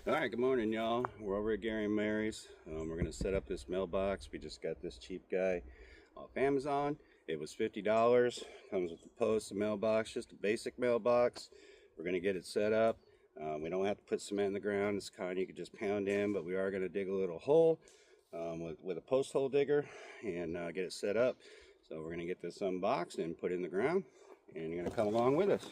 All right, good morning, y'all. We're over at Gary and Mary's. We're going to set up this mailbox. We just got this cheap guy off Amazon. It was $50. Comes with the post, a mailbox, just a basic mailbox. We're going to get it set up. We don't have to put cement in the ground. It's kind you can just pound in, but we are going to dig a little hole with a post hole digger and get it set up. So we're going to get this unboxed and put it in the ground, and you're going to come along with us.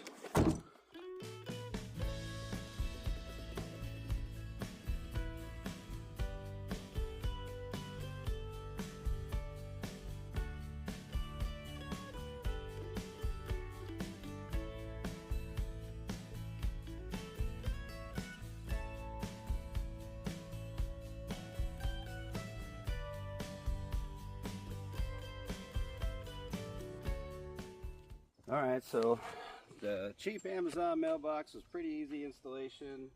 Alright, so the cheap Amazon mailbox was pretty easy installation,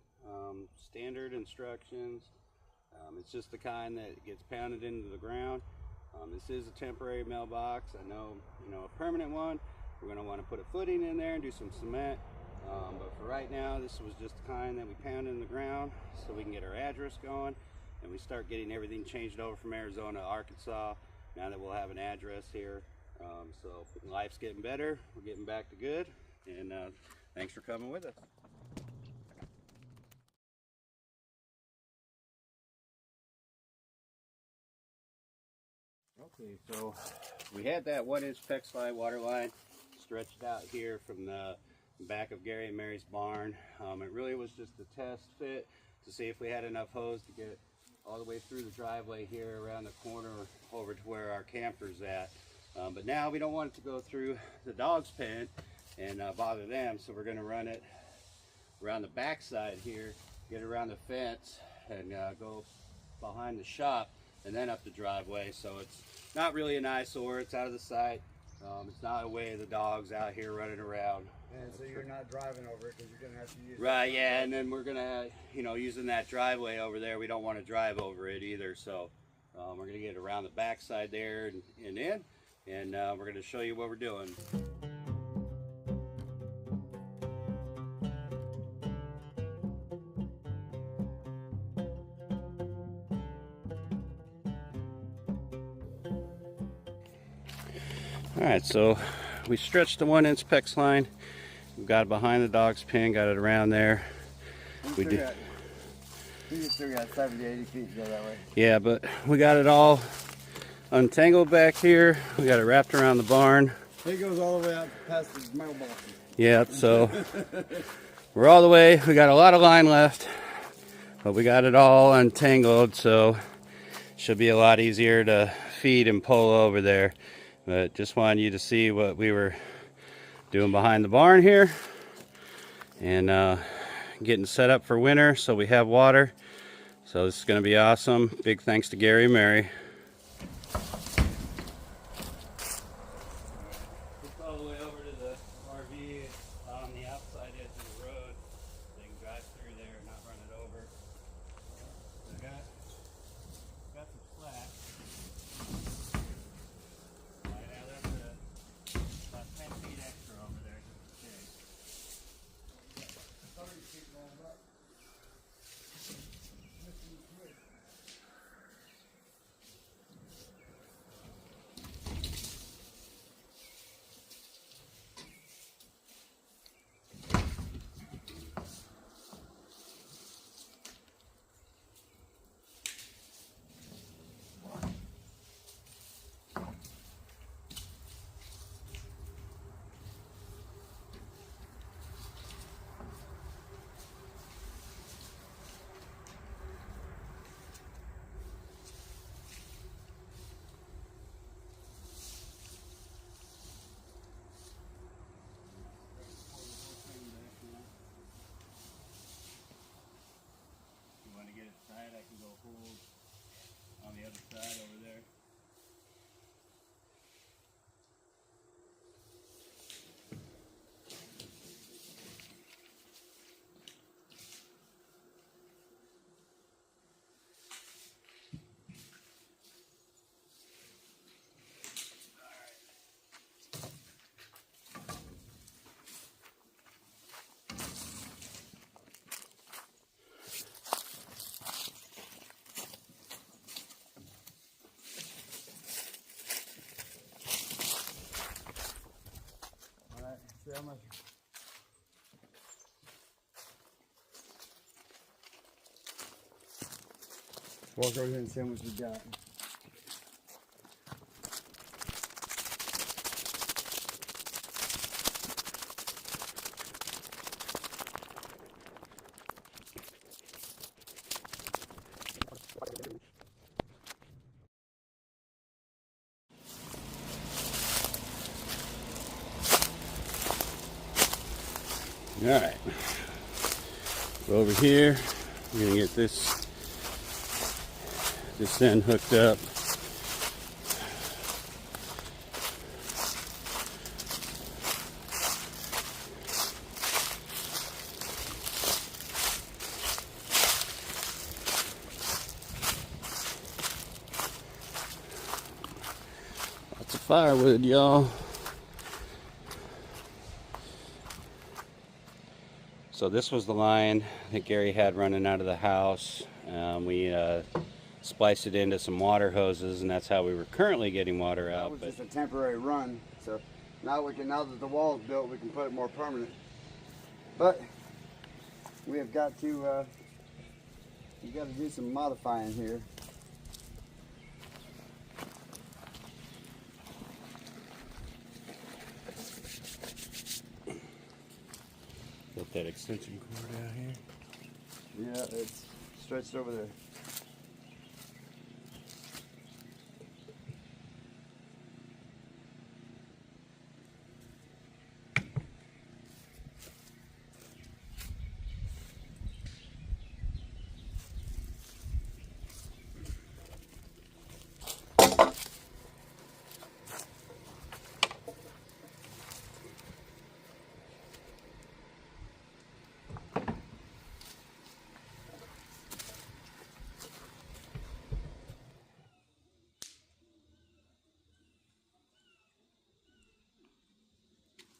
standard instructions. It's just the kind that gets pounded into the ground. This is a temporary mailbox. I know, a permanent one, we're going to want to put a footing in there and do some cement. But for right now, this was just the kind that we pound in the ground so we can get our address going and we start getting everything changed over from Arizona to Arkansas now that we'll have an address here. So life's getting better, we're getting back to good, and thanks for coming with us. Okay, so we had that 1-inch PEX line, water line, stretched out here from the back of Gary and Mary's barn. It really was just a test fit to see if we had enough hose to get all the way through the driveway here around the corner over to where our camper's at. But now we don't want it to go through the dog's pen and bother them, so we're going to run it around the back side here, get around the fence, and go behind the shop and then up the driveway. So it's not really an eyesore, it's out of the sight. It's not a way the dog's out here running around. And so you're not driving over it because you're going to have to use it. Right, yeah, and then we're going to, using that driveway over there, we don't want to drive over it either. So we're going to get around the back side there and in. And we're going to show you what we're doing. Alright, so we stretched the 1-inch PEX line. We got it behind the dog's pen, got it around there. We still got 70, 80 feet to go that way. Yeah, but we got it all untangled back here. We got it wrapped around the barn. It goes all the way out past the mailbox. Yeah, so we're all the way. We got a lot of line left, but we got it all untangled, so it should be a lot easier to feed and pull over there. But just wanted you to see what we were doing behind the barn here and getting set up for winter so we have water. So this is going to be awesome. Big thanks to Gary and Mary. All the way over to the RV on the outside edge of the road. They can drive through there and not run it over. So got some slack. Right now that's about 10 feet extra over there just in case. I can go hold on the other side over there. much? Walk over here and see how much we got. All right, go over here. We're gonna get this end hooked up. Lots of firewood, y'all. So this was the line that Gary had running out of the house. We spliced it into some water hoses, and that's how we were currently getting water out. That was just a temporary run. So now now that the wall's built, we can put it more permanent. But we have got to do some modifying here. Put that extension cord out here. Yeah, it's stretched over there.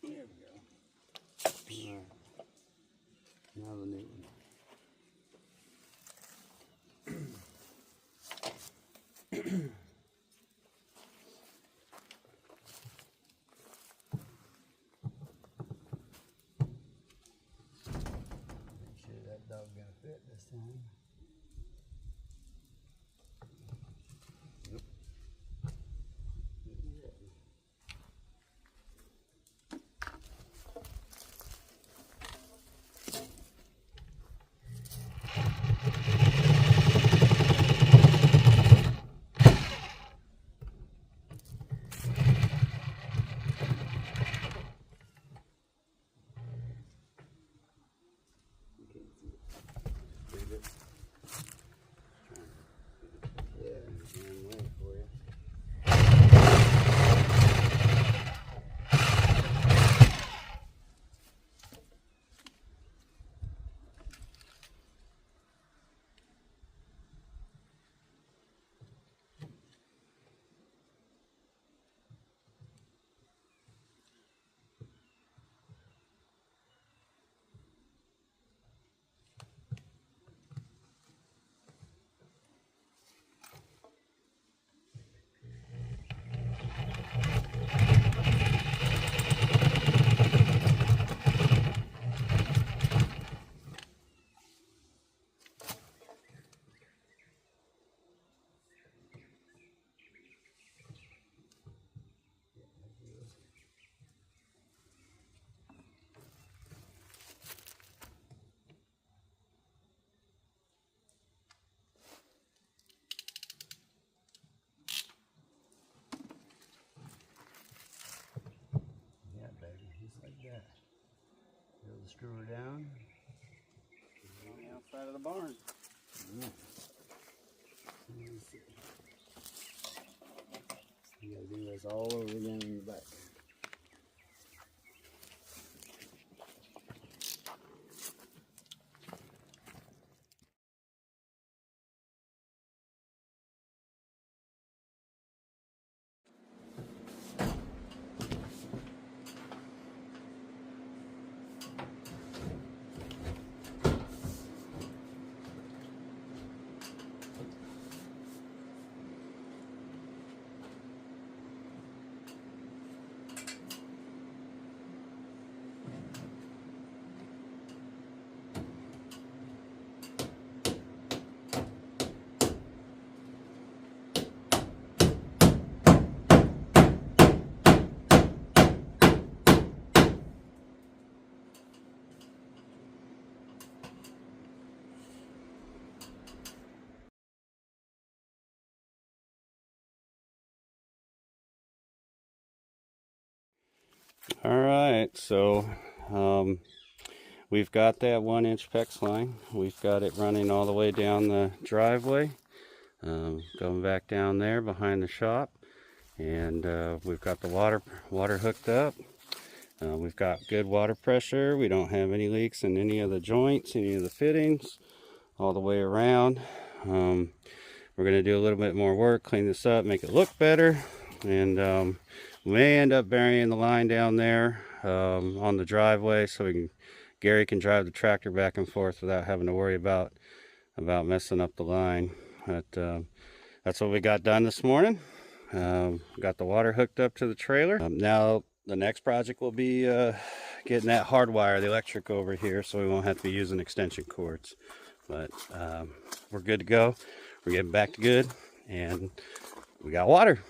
There we go. Now the new one. Make sure that dog gonna fit this time. Screw her down. On the outside of the barn. You gotta do this all over again in the back. All right, so we've got that 1-inch PEX line. We've got it running all the way down the driveway, going back down there behind the shop, and we've got the water hooked up. We've got good water pressure. We don't have any leaks in any of the joints, any of the fittings, all the way around. We're going to do a little bit more work, clean this up, make it look better, and we may end up burying the line down there on the driveway so Gary can drive the tractor back and forth without having to worry about messing up the line. But that's what we got done this morning. Got the water hooked up to the trailer. Now the next project will be getting that hardwire, the electric over here, so we won't have to be using extension cords. But we're good to go. We're getting back to good, and we got water.